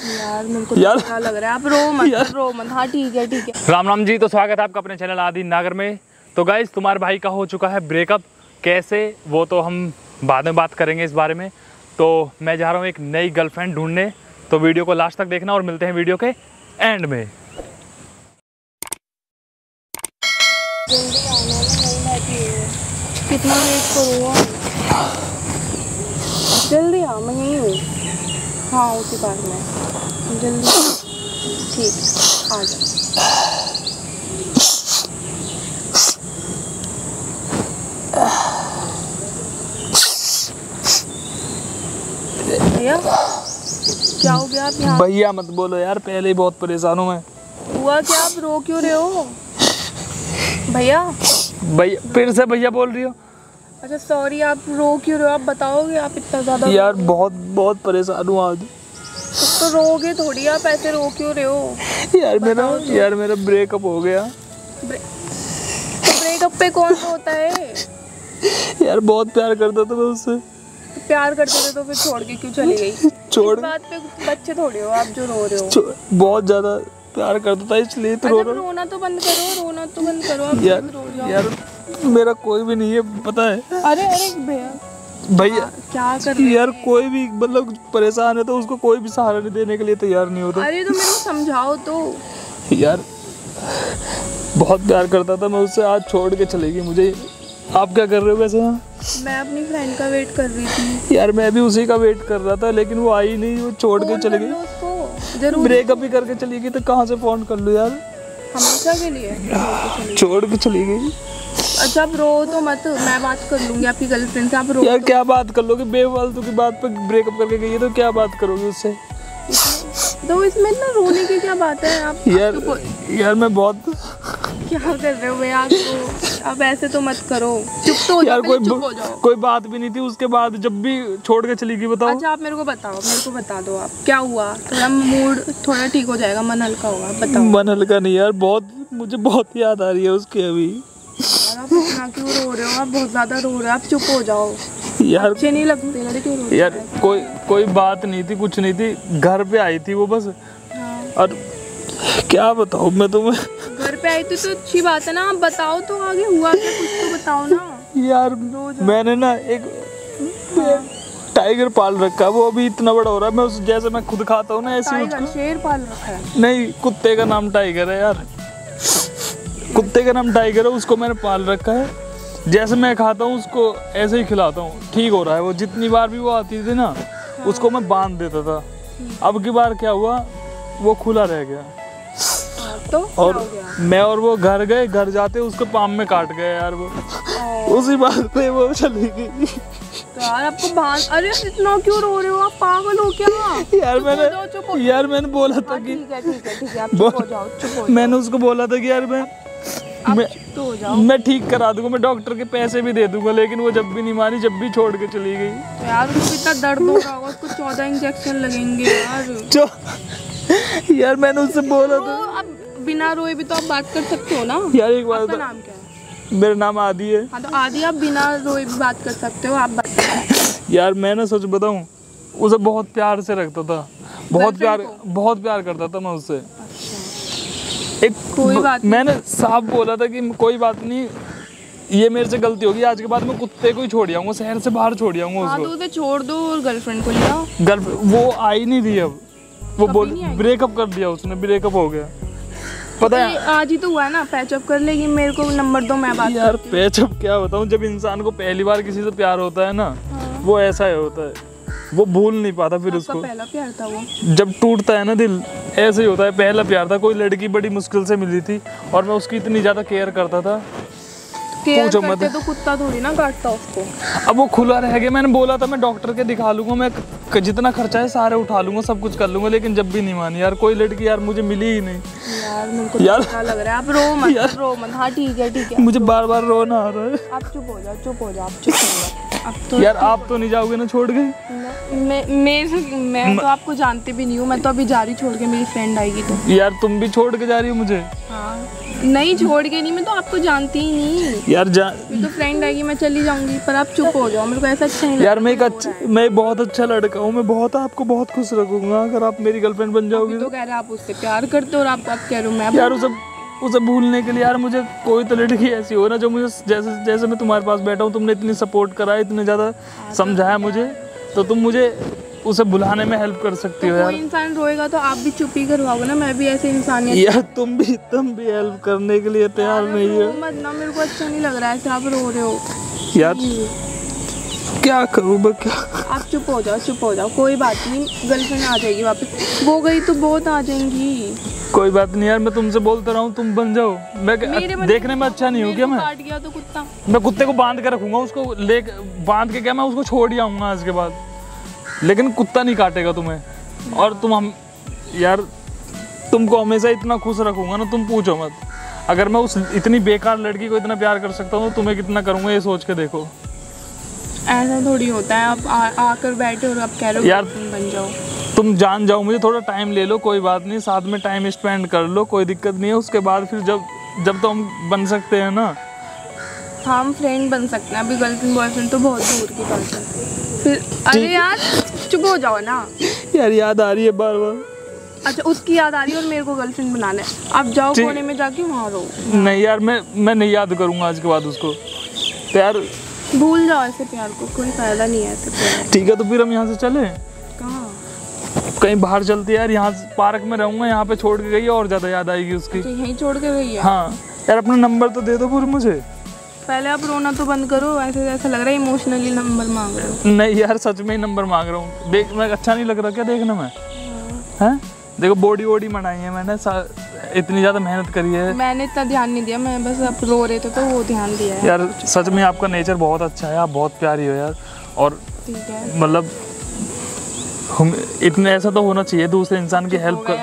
यार मेरे को यार क्या लग रहा है, आप रो मत। हाँ ठीक है ठीक है। राम राम जी, तो स्वागत है आपका अपने चैनल आदि नागर में। तो गाइस, तुम्हारे भाई का हो चुका है ब्रेकअप। कैसे, वो तो हम बाद में बात करेंगे इस बारे में। तो मैं जा रहा हूँ एक नई गर्लफ्रेंड ढूंढने, तो वीडियो को लास्ट तक देखना और मिलते हैं वीडियो के एंड में। जल्दी आना, नहीं बैठी है, कितना वेट करूँगा। जल्दी आ, मैं यहीं हूँ। हाँ उसी पास में, जल्दी। ठीक, आ जा। भैया क्या हो गया आप यहाँ? भैया मत बोलो यार, पहले ही बहुत परेशान हूँ मैं। हुआ क्या, आप रो क्यों रहे हो? भैया फिर से भैया बोल रही हो? अच्छा सॉरी, आप रो क्यों रहे हो? आप बताओगे, आप इतना ज़्यादा यार बहुत परेशान हूँ आज। तो रोगे थोड़ी, आप ऐसे रो क्यों रहे हो? यार मेरा ब्रेकअप हो गया। ब्रेकअप पे कौन होता है? यार बहुत प्यार करता था मैं उससे। प्यार करते थे तो फिर छोड़ के क्यों चली गई? छोड़ इस बात पे बच्चे थोड़े हो आप जो रो रहे हो। बहुत ज्यादा प्यार करता था इसलिए तो रो रहा हूं। रोना तो बंद करो, रोना तो बंद करो। आप यार मेरा कोई भी नहीं है, पता है। अरे भैया क्या कर रहे यार कोई भी मतलब परेशान है तो उसको कोई भी सहारा नहीं देने के लिए तैयार नहीं होता। अरे तो मेरे को समझाओ तो। यार बहुत प्यार करता था मैं उससे, आज छोड़ के चलेगी मुझे। आप क्या कर रहे हो वैसे? मैं अपनी फ्रेंड का वेट कर रही थी। यार मैं भी उसी का वेट कर रहा था, लेकिन वो आई नहीं, वो छोड़ के चली गई। ब्रेकअप ही करके चली गई तो कहाँ से फोन कर लो यार? हमेशा के लिए छोड़ के चली गई। अच्छा आप रो तो मत, मैं बात कर लूंगी आपकी गर्लफ्रेंड से। आप रो यार तो क्या बात कर लोगे? बेफालतू की बात पे ब्रेकअप करके गई है तो क्या बात करोगे उससे? तो इसमें इतना रोने की क्या बात है? आप यार मैं बहुत क्या कर रहे हो भैया? अब ऐसे तो मत करो, चुप तो हो जाओ। चुप हो जाओ। कोई बात भी नहीं थी उसके बाद जब भी छोड़ के चली गई। बताओ। अच्छा आप मेरे को बताओ, मेरे को बता दो आप क्या हुआ। थोड़ा मूड थोड़ा ठीक हो जाएगा, मन हल्का होगा। बताओ। मन हल्का नहीं यार, मुझे बहुत याद आ रही है उसकी अभी। यार आप इतना क्यों रो रहे हो? आप बहुत ज्यादा रो रहे हो, आप चुप हो जाओ यार। अच्छे नहीं लगते लड़के क्यों रो रहे? यार कोई बात नहीं थी, कुछ नहीं थी। घर पे आई थी वो बस। हाँ। और क्या बताऊँ मैं तुम्हें? घर पे आई थी तो अच्छी बात है ना। आप बताओ तो आगे हुआ क्या, कुछ तो बताओ ना। यार मैंने ना एक टाइगर पाल रखा है, वो अभी इतना बड़ा हो रहा है। मैं जैसे मैं खुद खाता हूँ ना ऐसे उसको। शेर पाल रखा है? नहीं, कुत्ते का नाम टाइगर है यार। कुत्ते का नाम टाइगर है, उसको मैंने पाल रखा है। जैसे मैं खाता हूँ उसको ऐसे ही खिलाता हूँ, ठीक हो रहा है वो। जितनी बार भी वो आती थी ना, उसको मैं बांध देता था। अब की बार क्या हुआ, वो खुला रह गया। तो और मैं और वो घर गए, घर जाते उसको पाम में काट गए यार वो। उसी बात पे वो चली गई। तो यार आपको बांध, अरे इतना क्यों रो रहे हो? आप पागल हो क्या? यार मैंने बोला था कि ठीक है आप चुप हो जाओ। मैंने उसको बोला था कि यार मैं ठीक करा दूंगा, मैं डॉक्टर के पैसे भी दे दूंगा, लेकिन वो जब भी नहीं मानी, जब भी छोड़ के चली गई। तो यार उसको इतना दर्द हो रहा होगा, उसको 14 इंजेक्शन लगेंगे यार। यार मैंने उससे बोला था। अब बिना रोए भी तो आप बात कर सकते हो ना यार। एक बात, आपका नाम क्या है? मेरा नाम आदि है। हाँ तो आदि, आप बिना रोए भी बात कर सकते हो। आप बात यार मैं ना सच बताऊं, उसे बहुत प्यार से रखता था, बहुत प्यार करता था मैं उससे। एक कोई बात मैंने साफ बोला था कि कोई बात नहीं, ये मेरे से गलती होगी, आज के बाद मैं कुत्ते को ही छोड़ आऊंगा, शहर से बाहर छोड़ आऊंगा उसको। हाँ तो उसे छोड़ दो और गर्लफ्रेंड को ले आओ। वो आई नहीं थी अब, वो ब्रेकअप कर दिया उसने, ब्रेकअप हो गया। पता है आज ही तो हुआ है ना, पैचअप कर लेगी। मेरे को नंबर दो, मैं बात यार पैचअप क्या बताऊं, जब इंसान को पहली बार किसी से प्यार होता है ना, वो ऐसा ही होता है, वो भूल नहीं पाता फिर उसको। पहला प्यार था वो, जब टूटता है ना दिल, ऐसे ही होता है। पहला प्यार था, कोई लड़की बड़ी मुश्किल से मिली थी और मैं उसकी इतनी ज्यादा केयर करता था। केयर करते तो कुत्ता थोड़ी ना काटता उसको। अब वो खुला रह गया। मैंने बोला था मैं डॉक्टर के दिखा लूंगा, मैं जितना खर्चा है सारे उठा लूंगा, सब कुछ कर लूंगा, लेकिन जब भी नहीं मानी यार। कोई लड़की यार मुझे मिली ही नहीं यार। मेरे को क्या लग रहा है, आप रो मत। हाँ ठीक है मुझे बार बार रोना आ रहा है। आप चुप हो जाओ, आप चुप हो जाओ। अब तो यार आप तो नहीं जाओगे ना छोड़ के? मैं तो आपको जानती भी नहीं हूँ। मैं तो अभी जा रही छोड़ के, मेरी फ्रेंड आएगी तो। यार तुम भी छोड़ के जा रही हो मुझे? हाँ, नहीं छोड़ के नहीं, मैं तो आपको जानती ही नहीं यार। तो फ्रेंड आएगी, मैं चली जाऊंगी, पर आप चुप हो जाओ, मेरे को ऐसा अच्छा नहीं लगता। यार मैं बहुत अच्छा लड़का हूँ, मैं आपको बहुत खुश रखूंगा अगर आप मेरी गर्लफ्रेंड बन जाओगे। तो कह रहे आप उससे प्यार करते हो और आप कह रहे हो मैं। यार उसे भूलने के लिए यार मुझे कोई तो लड़की ऐसी हो ना जो मुझे जैसे मैं तुम्हारे पास बैठा हूँ, तुमने इतनी सपोर्ट करा, इतने ज़्यादा समझाया मुझे, तो तुम मुझे उसे भुलाने में हेल्प कर सकती हो। यार कोई इंसान रोएगा तो आप भी चुप ही करवाओगे ना, मैं भी ऐसे इंसान है। यार तुम भी हेल्प करने के लिए तैयार नहीं हो। मत ना, मेरे को अच्छा नहीं लग रहा है ऐसे आप रो रहे हो। यार क्या करूँ मैं, क्या? आप चुप हो जाओ, कोई बात नहीं, गर्लफ्रेंड आ जाएगी वापस, वो गई तो बहुत आ जाएंगी। कोई बात नहीं यार, मैं तुमसे बोलता रहा हूँ, तुम बन जाओ। मैं देखने में अच्छा नहीं हूँ क्या? मैं काट गया तो कुत्ता, मैं कुत्ते को बांध के रखूंगा, उसको बांध के क्या मैं उसको छोड़ ही आऊंगा आज के बाद, लेकिन कुत्ता नहीं काटेगा तुम्हें। और यार तुमको हमेशा इतना खुश रखूंगा ना, तुम पूछो मत। अगर मैं उस इतनी बेकार लड़की को इतना प्यार कर सकता हूँ तो तुम्हें कितना करूंगा, ये सोच के देखो। ऐसा थोड़ी होता है, आप आकर बैठे और आप कह रहे हो यार बन जाओ। तुम जान जाओ, मुझे थोड़ा टाइम ले लो, कोई बात नहीं, साथ में टाइम स्पेंड कर लो, कोई दिक्कत नहीं है। उसके बाद फिर जब तो हम बन सकते हैं ना, हम फ्रेंड बन सकते हैं। अभी गर्लफ्रेंड बॉयफ्रेंड तो बहुत दूर की बात है। फिर अरे यार चुप हो जाओ ना। यार याद आ रही है बार बार। अच्छा, उसकी याद आ रही है और मेरे को गर्लफ्रेंड बनाना है। आप जाओ कोने में जाके वहाँ रहो। नहीं यार, मैं नहीं याद करूँगा आज के बाद उसको, तो यार भूल जाओ ऐसे प्यार को, कोई फायदा नहीं है ऐसे प्यार। ठीक है, तो फिर हम यहाँ से चले, कहाँ? कहीं बाहर चलते यार। यहाँ पार्क में रहूंगा, यहाँ पे छोड़ के गई है, और ज्यादा याद आएगी उसकी। अच्छा, यहीं छोड़ के गई है? हाँ यार, अपना नंबर तो दे दो फिर मुझे। पहले आप रोना तो बंद करो, ऐसा लग रहा है इमोशनली नंबर मांग रहे हो। नहीं यार, सच में ही नंबर मांग रहा हूँ। देख, मैं अच्छा नहीं लग रहा क्या देखने में? हैं? देखो बॉडी बनाई है मैंने, इतनी ज़्यादा मेहनत करी है। मैंने इतना ध्यान नहीं दिया, मैं बस आप रो रहे थे तो वो ध्यान दिया है। यार सच में आपका नेचर बहुत अच्छा है, आप बहुत प्यारी हो यार। और ठीक है, मतलब हम इतने ऐसा तो होना चाहिए, दूसरे इंसान की हेल्प कर।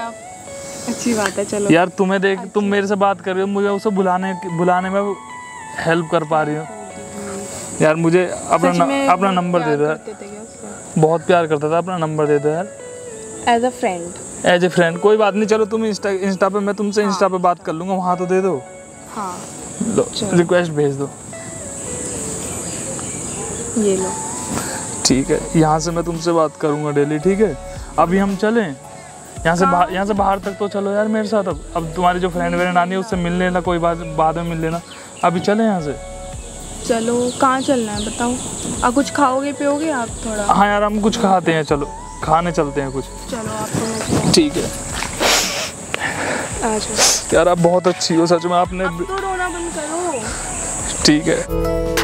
अच्छी बात है, चलो यार तुम्हें देख, तुम मेरे से बात कर रही हो, मुझे उसे बुलाने में हेल्प कर पा रही हो। यार मुझे अपना नंबर दे दो यार। बहुत प्यार करता था, अपना नंबर दे दो यार। एज ए फ्रेंड कोई बात नहीं, चलो तुम इंस्टा पे, मैं तुमसे इंस्टा पे बात कर लूँगा, वहाँ तो दे दो। हाँ लो, रिक्वेस्ट भेज दो। ये लो। ठीक है, यहाँ से मैं तुमसे बात करूँगा डेली, ठीक है? अभी हम चलें यहाँ से बाहर तक तो चलो यार मेरे साथ। अब तुम्हारी जो फ्रेंड आनी है उससे मिल लेना, कोई बात बाद में मिल लेना। अभी चले यहाँ से। चलो, कहाँ चलना है बताओ? आप कुछ खाओगे पियोगे आप थोड़ा? हाँ यार, हम कुछ खाते हैं, चलो खाने चलते हैं कुछ। चलो आप ठीक है। आ जाओ। यार आप बहुत अच्छी हो सच में, आपने। अब तो रोना बंद करो। ठीक है।